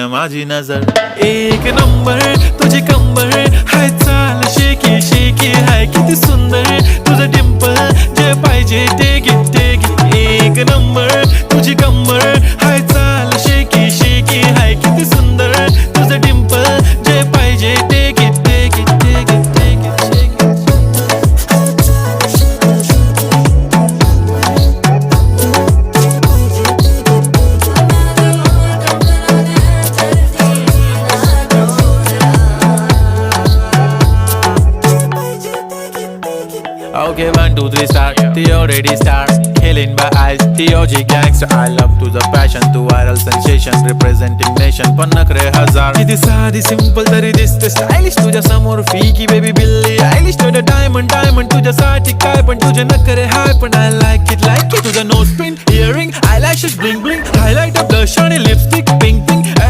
माझी नजर एक नंबर तुझी कंबर हाय चाल शेकी शेकी हाय किती सुंदर तुझं डिंपल जे पाहिजे ते घे एक नंबर तुझी कंबर हाय चाल शेकी शेकी हाय किती सुंदर तुझं डिंपल जे पाहिजे ते घे Okay, 1, 2, 3 start. The already start. Killing by eyes. The OG gangster. I love to the passion, to viral sensation, representing nation. पन्नकरे हजार. किती साधी simple तरी दिसते stylish तुझ्या समोर फीकी baby बिल्ली. Stylish to the diamond तुझ्यासाठी काय पण तुझे नखरे हाय पण I like it. तुझं nose pin, earring, eyelashes bling bling, highlight, blush आणि lipstick, pink pink.